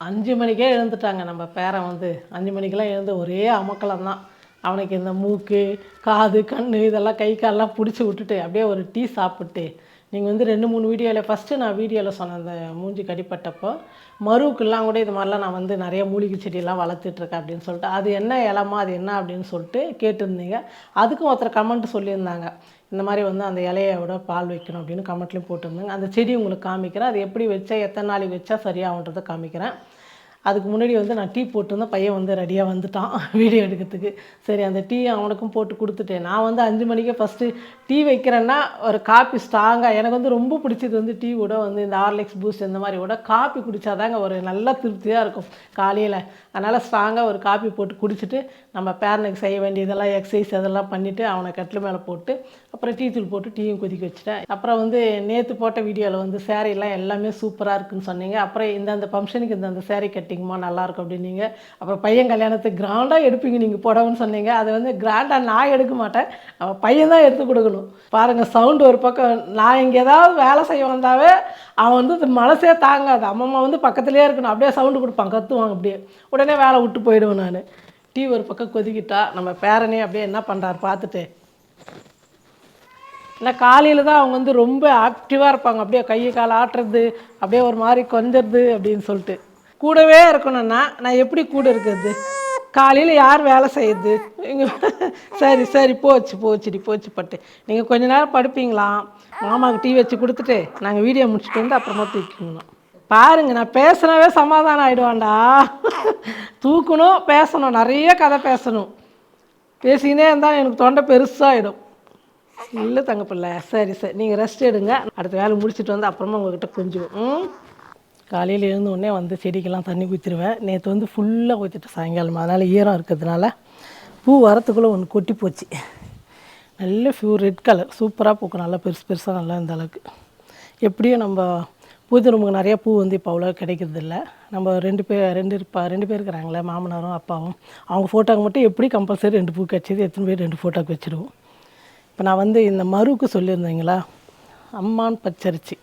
5 மணிக்கே எழுந்துட்டாங்க நம்ம பேரன் வந்து 5 மணிக்கெல்லாம் எழுந்து ஒரே அமக்கலம் தான். அவனுக்கு இந்த மூக்கு, காது, கண் இதெல்லாம் கை கால்லாம் பிடிச்சி விட்டுட்டு அப்படியே ஒரு டீ சாப்பிட்டு நீங்கள் வந்து 2-3 வீடியோவில் ஃபஸ்ட்டு நான் வீடியோவில் சொன்னேன் அந்த மூஞ்சி கடிப்பட்டப்போ மருவுக்கெல்லாம் கூட இது மாதிரிலாம் நான் வந்து நிறைய மூலிகை செடியெல்லாம் வளர்த்துட்ருக்கேன் அப்படின்னு சொல்லிட்டு அது என்ன இலமா அது என்ன அப்படின்னு சொல்லிட்டு கேட்டிருந்தீங்க. அதுக்கும் ஒருத்தர் கமெண்ட் சொல்லியிருந்தாங்க. இந்த மாதிரி வந்து அந்த இலையை விட பால் வைக்கணும் அப்படின்னு கமெண்ட்லேயும் போட்டிருந்தாங்க. அந்த செடி உங்களுக்கு காமிக்கிறேன். அது எப்படி வச்சா எத்தனை நாளைக்கு வச்சா சரியாகுன்றதை காமிக்கிறேன். அதுக்கு முன்னாடி வந்து நான் டீ போட்டிருந்தேன். பையன் வந்து ரெடியாக வந்துட்டான் வீடியோ எடுக்கிறதுக்கு. சரி அந்த டீ அவனுக்கும் போட்டு கொடுத்துட்டேன். நான் வந்து 5 மணிக்கே ஃபஸ்ட்டு டீ வைக்கிறேன்னா ஒரு காப்பி ஸ்ட்ராங்காக எனக்கு வந்து ரொம்ப பிடிச்சது வந்து டீ விட வந்து இந்த ஹார்லிக்ஸ் பூஸ்ட் இந்த மாதிரி விட காப்பி குடித்தாதாங்க ஒரு நல்ல திருப்தியாக இருக்கும் காலையில். அதனால் ஸ்ட்ராங்காக ஒரு காப்பி போட்டு குடிச்சிட்டு நம்ம பேரனுக்கு செய்ய வேண்டியதெல்லாம் எக்ஸசைஸ் அதெல்லாம் பண்ணிவிட்டு அவனை கட்டில் மேலே போட்டு அப்புறம் டீ தூள் போட்டு டீயும் கொதிக்க வச்சுட்டேன். அப்புறம் வந்து நேற்று போட்ட வீடியோவில் வந்து சேரீலாம் எல்லாமே சூப்பராக இருக்குதுன்னு சொன்னீங்க. அப்புறம் இந்த சேரீக்கு இந்த சேரீ கட்டிங்கம்மா நல்லாயிருக்கும் அப்படின்னீங்க. அப்புறம் பையன் கல்யாணத்துக்கு கிராண்டாக எடுப்பீங்க நீங்கள் புடவைன்னு சொன்னீங்க. அது வந்து கிராண்டாக நான் எடுக்க மாட்டேன், அவன் பையன் தான் எடுத்து கொடுக்கணும். பாருங்கள் சவுண்டு ஒரு பக்கம். நான் இங்கே ஏதாவது வேலை செய்ய வந்தாவே அவன் வந்து மனசே தாங்காது. அம்மம்மா வந்து பக்கத்துலேயே இருக்கணும். அப்படியே சவுண்டு கொடுப்பான், கத்துவாங்க. அப்படியே உடனே வேலை விட்டு போயிடுவேன் நான். டீ ஒரு பக்கம் கொதிக்கிட்டா நம்ம பேரனே அப்படியே என்ன பண்ணுறாரு பார்த்துட்டு. இல்லை காலையில் தான் அவங்க வந்து ரொம்ப ஆக்டிவாக இருப்பாங்க. அப்படியே கையை கால் ஆட்டுறது, அப்படியே ஒரு மாதிரி கொஞ்சறது அப்படின்னு சொல்லிட்டு. கூடவே இருக்கணும்னா நான் எப்படி கூட இருக்கிறது? காலையில் யார் வேலை செய்யுது? சரி சரி போச்சுடி போச்சு பட்டு. நீங்கள் கொஞ்ச நேரம் படுப்பீங்களாம். மாமாவுக்கு டீ வச்சு கொடுத்துட்டு நாங்கள் வீடியோ முடிச்சுட்டு வந்து அப்புறமா தூக்கிக்கணும். பாருங்க நான் பேசுனாவே சமாதானம் ஆகிடுவான்டா. தூக்கணும், பேசணும், நிறைய கதை பேசணும். பேசிக்கினே இருந்தால் எனக்கு தொண்டை பெருசாகிடும். இல்லை தங்க பிள்ளை, சரி நீங்கள் ரெஸ்ட் எடுங்க. அடுத்த வேலை முடிச்சுட்டு வந்து அப்புறமா உங்கள்கிட்ட கொஞ்சம் காலையில் எழுந்தோடனே வந்து செடிக்கெல்லாம் தண்ணி ஊற்றிடுவேன். நேற்று வந்து ஃபுல்லாக ஊற்றிட்டு சாயங்காலம், அதனால் ஈரம் இருக்கிறதுனால பூ வரத்துக்குள்ளே ஒன்று கொட்டி போச்சு. நல்ல ரெட் கலர் சூப்பராக பூக்கும், நல்லா பெருசாக நல்லா இந்த அளவுக்கு. எப்படியும் நம்ம பூஜை ரூமுக்கு நிறையா பூ வந்து இப்போ அவ்வளோ கிடைக்கிறதில்ல. நம்ம ரெண்டு பேர் இருக்கிறாங்களே, மாமனாரும் அப்பாவும். அவங்க ஃபோட்டோக்கு மட்டும் எப்படி கம்பல்சரி 2 பூ கிடச்சிது, எத்தனை பேர் 2 ஃபோட்டோக்கு வச்சுடுவோம். இப்போ நான் வந்து இந்த மருவுக்கு சொல்லியிருந்தீங்களா, அம்மான் பச்சரிசி,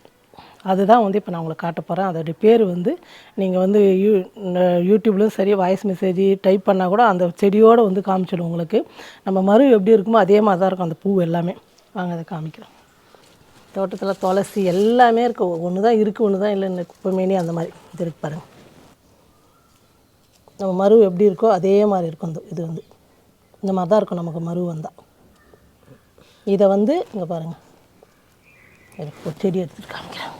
அதுதான் வந்து இப்போ நான் உங்களுக்கு காட்ட போகிறேன். அதோடைய பேர் வந்து நீங்கள் வந்து யூடியூப்லேயும் சரி வாய்ஸ் மெசேஜ் டைப் பண்ணால் கூட அந்த செடியோடு வந்து காமிச்சிடும் உங்களுக்கு. நம்ம மரு எப்படி இருக்குமோ அதே மாதிரி தான் இருக்கும் அந்த பூ எல்லாமே. வாங்க அதை காமிக்கிறோம். தோட்டத்தில் துளசி எல்லாமே இருக்குது. ஒன்று தான் இருக்குது, ஒன்று தான் இல்லைன்னு குப்பைமேனி அந்த மாதிரி இது இருக்கு பாருங்கள். நம்ம மரு எப்படி இருக்கோ அதே மாதிரி இருக்கும். இது வந்து இந்த மாதிரி தான் இருக்கும் நமக்கு மரு வந்தால். இதை வந்து இங்கே பாருங்கள், ஒரு செடி எடுத்துகிட்டு காமிக்கிறேன்.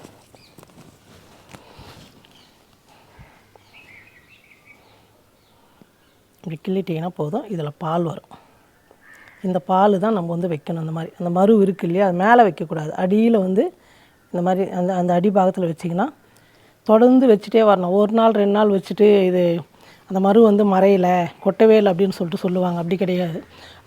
இப்படி கிள்ளிட்டிங்கன்னா போதும், இதில் பால் வரும். இந்த பால் தான் நம்ம வந்து வைக்கணும். அந்த மாதிரி அந்த மரு இருக்குது இல்லையா, அது மேலே வைக்கக்கூடாது, அடியில் வந்து இந்த மாதிரி அந்த அடி பாகத்தில் வச்சிங்கன்னா தொடர்ந்து வச்சுட்டே வரணும். 1 நாள் 2 நாள் வச்சுட்டு இது அந்த மரு வந்து மறையலை கொட்டவே இல்லை அப்படின்னு சொல்லிட்டு சொல்லுவாங்க. அப்படி கிடையாது.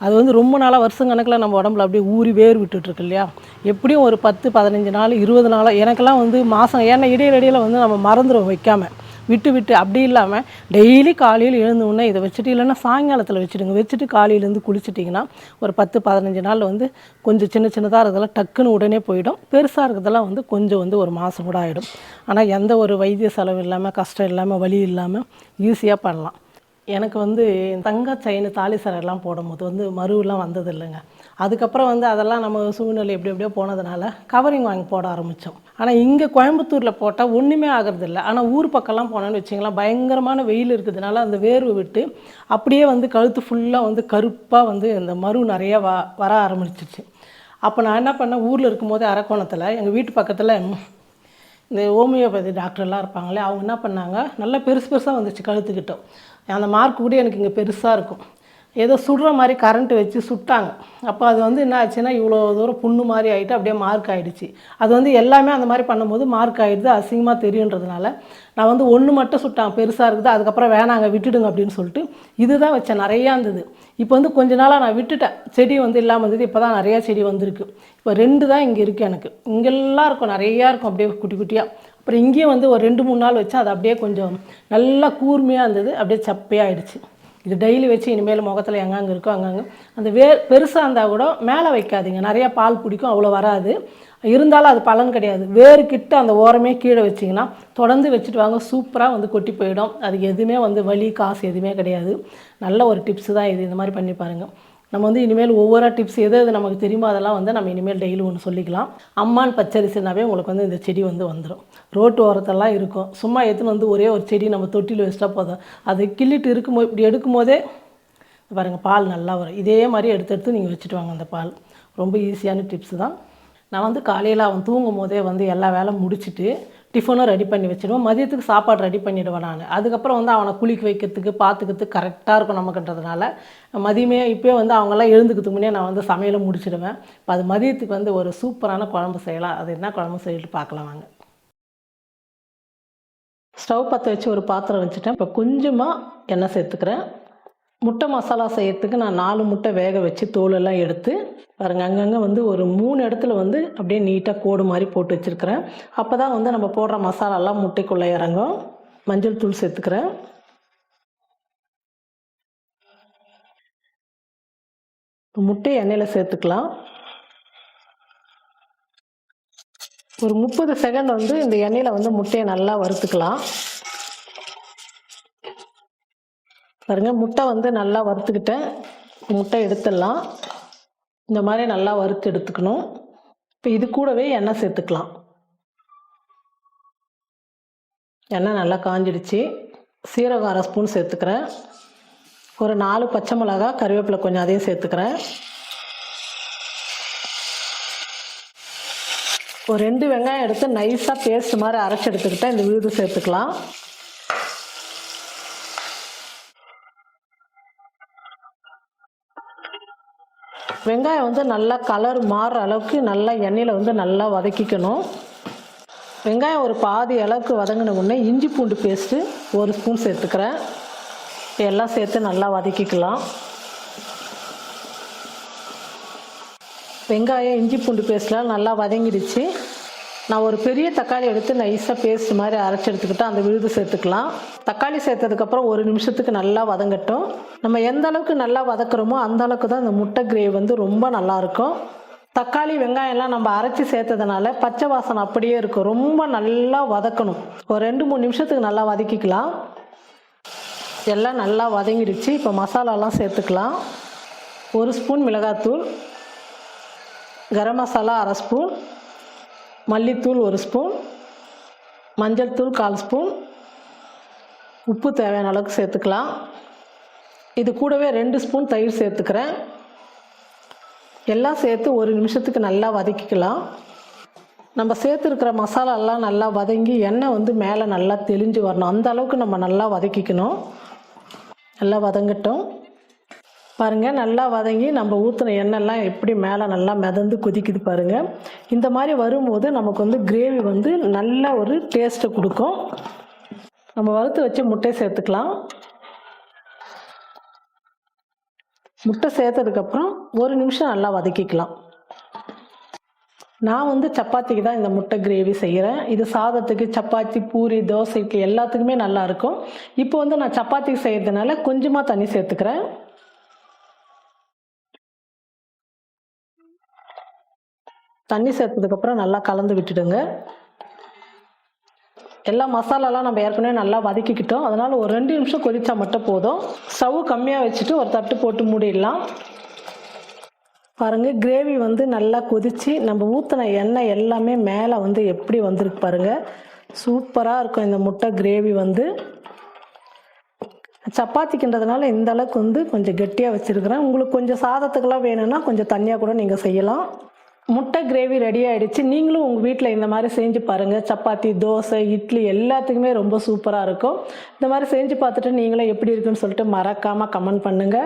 அது வந்து ரொம்ப நாளாக வருஷக்கணக்கில் நம்ம உடம்புல அப்படியே ஊறி வேர் விட்டுட்டுருக்கு இல்லையா. எப்படியும் ஒரு 10-15 நாள் 20 நாள் எனக்கெல்லாம் வந்து மாதம். ஏன்னா இடையில வந்து நம்ம மறந்துடும் வைக்காமல் விட்டு அப்படி இல்லாமல் டெய்லி காலையில் எழுந்தோடனே இதை வச்சுட்டு, இல்லைன்னா சாயங்காலத்தில் வச்சுடுங்க. வச்சுட்டு காலையிலேருந்து குளிச்சிட்டிங்கன்னா ஒரு 10-15 நாள் வந்து கொஞ்சம் சின்னதாக இருக்கிறதெல்லாம் டக்குன்னு உடனே போயிடும். பெருசாக இருக்கிறதெல்லாம் வந்து கொஞ்சம் வந்து ஒரு மாதம் கூட ஆகிடும். ஆனால் எந்த ஒரு வைத்திய செலவு இல்லாமல், கஷ்டம் இல்லாமல், வலி இல்லாமல் ஈஸியாக பண்ணலாம். எனக்கு வந்து தங்க செயின் தாலி சரெல்லாம் போடும்போது வந்து மருவெலாம் வந்தது இல்லைங்க. அதுக்கப்புறம் வந்து அதெல்லாம் நம்ம சூழ்நிலை எப்படியோ போனதுனால கவரிங் வாங்கி போட ஆரம்பித்தோம். ஆனால் இங்கே கோயம்புத்தூரில் போட்டால் ஒன்றுமே ஆகிறதில்ல. ஆனால் ஊர் பக்கம்லாம் போனோன்னு வச்சிங்களேன், பயங்கரமான வெயில் இருக்கிறதுனால அந்த வேர்வை விட்டு அப்படியே வந்து கழுத்து ஃபுல்லாக வந்து கருப்பாக வந்து இந்த மரு நிறையா வர ஆரம்பிச்சிச்சு. அப்போ நான் என்ன பண்ணேன், ஊரில் இருக்கும்போது அரக்கோணத்தில் எங்கள் வீட்டு பக்கத்தில் இந்த ஹோமியோபதி டாக்டர்லாம் இருப்பாங்களே, அவங்க என்ன பண்ணாங்க, நல்லா பெருசாக வந்துச்சு கழுத்துக்கிட்டோம். அந்த மார்க் கூட எனக்கு இங்கே பெருசாக இருக்கும். ஏதோ சுடுற மாதிரி கரண்ட்டு வச்சு சுட்டாங்க. அப்போ அது வந்து என்ன ஆச்சுன்னா இவ்வளோ தூரம் புண்ணு மாதிரி ஆகிட்டு அப்படியே மார்க் ஆகிடுச்சு. அது வந்து எல்லாமே அந்த மாதிரி பண்ணும்போது மார்க் ஆகிடுது, அசிங்கமாக தெரியுன்றதுனால நான் வந்து ஒன்று மட்டும் சுட்டாங்க, பெருசாக இருக்குது. அதுக்கப்புறம் வேணாங்க விட்டுடுங்க அப்படின்னு சொல்லிட்டு இதுதான் வச்சேன். நிறையா இருந்தது. இப்போ வந்து கொஞ்ச நாளாக நான் விட்டுட்டேன். செடி வந்து இல்லாமல் இருந்தது, இப்போ தான் நிறையா செடி வந்திருக்கு. இப்போ 2 தான் இங்கே இருக்குது எனக்கு. இங்கெல்லாம் இருக்கும், நிறையா இருக்கும் அப்படியே குட்டி குட்டியாக. அப்புறம் இங்கேயும் வந்து ஒரு 2-3 நாள் வச்சு அது அப்படியே கொஞ்சம் நல்லா கூர்மையாக இருந்தது, அப்படியே சப்பையாகிடுச்சு. இது டெய்லி வச்சு இனிமேல் முகத்தில் எங்கெங்கே இருக்கோ அங்கங்கே அந்த பெருசாக இருந்தால் கூட மேலே வைக்காதீங்க. நிறையா பால் பிடிக்கும், அவ்வளோ வராது. இருந்தாலும் அது பலன் கிடையாது. வேறு கிட்ட அந்த ஓரமே கீழே வச்சிங்கன்னா தொடர்ந்து வச்சுட்டு வாங்க, சூப்பராக வந்து கொட்டி போயிடும். அதுக்கு எதுவுமே வந்து வலி காசு எதுவுமே கிடையாது. நல்ல ஒரு டிப்ஸு தான் இது. இந்த மாதிரி பண்ணி பாருங்கள். நம்ம வந்து இனிமேல் ஒவ்வொரு டிப்ஸ் எது எது நமக்கு தெரியுமோ அதெல்லாம் வந்து நம்ம இனிமேல் டெய்லி ஒன்று சொல்லிக்கலாம். அம்மான் பச்சரிசினாவே உங்களுக்கு வந்து இந்த செடி வந்து வந்துடும். ரோட்டு ஓரத்தெல்லாம் இருக்கும். சும்மா எடுத்துன்னு வந்து ஒரே ஒரு செடி நம்ம தொட்டியில் வச்சிட்டா போதும். அது கிள்ளிட்டு இருக்கும்போது இப்படி எடுக்கும்போதே பாருங்கள் பால் நல்லா வரும். இதே மாதிரி எடுத்து நீங்கள் வச்சுட்டு வாங்க. அந்த பால் ரொம்ப ஈஸியான டிப்ஸு தான். நான் வந்து காலையில் அவன் தூங்கும் போதே வந்து எல்லா வேலை முடிச்சுட்டு டிஃபனும் ரெடி பண்ணி வச்சுடுவேன். மதியத்துக்கு சாப்பாடு ரெடி பண்ணிவிடுவேன் நான். அதுக்கப்புறம் வந்து அவனை குளிக்க வைக்கிறதுக்கு பார்த்துக்கிறதுக்கு கரெக்டாக இருக்கும் நமக்குன்றதுனால மதியமே இப்போயே வந்து அவங்கெல்லாம் எழுந்துக்கிறதுக்கு முன்னே நான் வந்து சமையலை முடிச்சிடுவேன். இப்போ அது மதியத்துக்கு வந்து ஒரு சூப்பரான குழம்பு செய்யலாம். அது என்ன குழம்பு சொல்லிட்டு பார்க்கலாம் வாங்க. ஸ்டவ் பற்ற வச்சு ஒரு பாத்திரம் வச்சுட்டேன். இப்போ கொஞ்சமாக எண்ணெய் சேர்த்துக்கிறேன். முட்டை மசாலா செய்யறதுக்கு நான் 4 முட்டை வேக வச்சு தோலெல்லாம் எடுத்து பாருங்கள், அங்கங்கே வந்து ஒரு 3 இடத்துல வந்து அப்படியே நீட்டாக கோடு மாதிரி போட்டு வச்சுருக்கிறேன். அப்போ தான் வந்து நம்ம போடுற மசாலாலாம் முட்டைக்குள்ளே இறங்கும். மஞ்சள் தூள் சேர்த்துக்கிறேன். முட்டை எண்ணெயில் சேர்த்துக்கலாம். ஒரு 30 செகண்ட் வந்து இந்த எண்ணெயில் வந்து முட்டையை நல்லா வறுத்துக்கலாம். பாருங்கள், முட்டை வந்து நல்லா வறுத்துக்கிட்டேன். முட்டை எடுத்துடலாம். இந்த மாதிரி நல்லா வறுத்து எடுத்துக்கணும். இப்போ இது கூடவே எண்ணெய் சேர்த்துக்கலாம். எண்ணெய் நல்லா காஞ்சிடுச்சு. சீரகம் 1/2 ஸ்பூன் சேர்த்துக்கிறேன். ஒரு 4 பச்சை மிளகா, கருவேப்பிலை கொஞ்சம் அதையும் சேர்த்துக்கிறேன். ஒரு 2 வெங்காயம் எடுத்து நைஸாக பேஸ்ட் மாதிரி அரைச்சி எடுத்துக்கிட்டேன். இந்த விழுது சேர்த்துக்கலாம். வெங்காயம் வந்து நல்லா கலர் மாறுற அளவுக்கு நல்லா எண்ணெயில் வந்து நல்லா வதக்கிக்கணும். வெங்காயம் ஒரு பாதி அளவுக்கு வதங்கின உடனே இஞ்சி பூண்டு பேஸ்ட்டு 1 ஸ்பூன் சேர்த்துக்கிறேன். எல்லாம் சேர்த்து நல்லா வதக்கிக்கலாம். வெங்காயம் இஞ்சி பூண்டு பேஸ்ட்லாம் நல்லா வதங்கிடுச்சு. நான் ஒரு பெரிய தக்காளி எடுத்து நைஸாக பேஸ்ட் மாதிரி அரைச்சி எடுத்துக்கிட்டு அந்த விழுது சேர்த்துக்கலாம். தக்காளி சேர்த்ததுக்கப்புறம் 1 நிமிஷத்துக்கு நல்லா வதங்கட்டும். நம்ம எந்த அளவுக்கு நல்லா வதக்குறோமோ அந்த அளவுக்கு தான் இந்த முட்டை கிரேவி வந்து ரொம்ப நல்லாயிருக்கும். தக்காளி வெங்காயம்லாம் நம்ம அரைச்சி சேர்த்ததுனால பச்சை வாசனை அப்படியே இருக்கும். ரொம்ப நல்லா வதக்கணும். ஒரு 2-3 நிமிஷத்துக்கு நல்லா வதக்கிக்கலாம். எல்லாம் நல்லா வதங்கிடுச்சு. இப்போ மசாலாலாம் சேர்த்துக்கலாம். 1 ஸ்பூன் மிளகாத்தூள், கரம் மசாலா 1/2 ஸ்பூன், மல்லித்தூள் 1 ஸ்பூன், மஞ்சள் தூள் 1/4 ஸ்பூன், உப்பு தேவையான அளவுக்கு சேர்த்துக்கலாம். இது கூடவே 2 ஸ்பூன் தயிர் சேர்த்துக்கிறேன். எல்லாம் சேர்த்து 1 நிமிஷத்துக்கு நல்லா வதக்கிக்கலாம். நம்ம சேர்த்துருக்கிற மசாலாலாம் நல்லா வதங்கி எண்ணெய் வந்து மேலே நல்லா தெளிஞ்சு வரணும். அந்த அளவுக்கு நம்ம நல்லா வதக்கிக்கணும். நல்லா வதங்கட்டும். பாருங்கள், நல்லா வதங்கி நம்ம ஊற்றின எண்ணெய்லாம் எப்படி மேலே நல்லா மிதந்து கொதிக்குது பாருங்கள். இந்த மாதிரி வரும்போது நமக்கு வந்து கிரேவி வந்து நல்ல ஒரு டேஸ்ட்டை கொடுக்கும். நம்ம வறுத்து வச்சு முட்டை சேர்த்துக்கலாம். முட்டை சேர்த்ததுக்கப்புறம் 1 நிமிஷம் நல்லா வதக்கிக்கலாம். நான் வந்து சப்பாத்திக்கு தான் இந்த முட்டை கிரேவி செய்கிறேன். இது சாதத்துக்கு, சப்பாத்தி, பூரி, தோசைக்கு எல்லாத்துக்குமே நல்லாயிருக்கும். இப்போ வந்து நான் சப்பாத்திக்கு செய்கிறதுனால கொஞ்சமாக தண்ணி சேர்த்துக்கிறேன். தண்ணி சேர்த்ததுக்கப்புறம் நல்லா கலந்து விட்டுடுங்க. எல்லா மசாலாலாம் நம்ம ஏற்கனவே நல்லா வதக்கிக்கிட்டோம். அதனால் ஒரு 2 நிமிஷம் கொதிச்சா மட்டும் போதும். ஸ்டவ் கம்மியாக வச்சுட்டு ஒரு தட்டு போட்டு மூடிடலாம். பாருங்கள், கிரேவி வந்து நல்லா கொதித்து நம்ம ஊற்றின எண்ணெய் எல்லாமே மேலே வந்து எப்படி வந்திருக்கு பாருங்கள். சூப்பராக இருக்கும் இந்த முட்டை கிரேவி வந்து. சப்பாத்திக்குன்றதுனால இந்த அளவுக்கு வந்து கொஞ்சம் கெட்டியாக வச்சுருக்கிறேன். உங்களுக்கு கொஞ்சம் சாதத்துக்கெல்லாம் வேணும்னா கொஞ்சம் தண்ணியாக கூட நீங்கள் செய்யலாம். முட்டை கிரேவி ரெடி ஆகிடுச்சு. நீங்களும் உங்கள் வீட்டில் இந்த மாதிரி செஞ்சு பாருங்கள். சப்பாத்தி, தோசை, இட்லி எல்லாத்துக்குமே ரொம்ப சூப்பராக இருக்கும். இந்த மாதிரி செஞ்சு பார்த்துட்டு நீங்களும் எப்படி இருக்குன்னு சொல்லிட்டு மறக்காமல் கமெண்ட் பண்ணுங்கள்.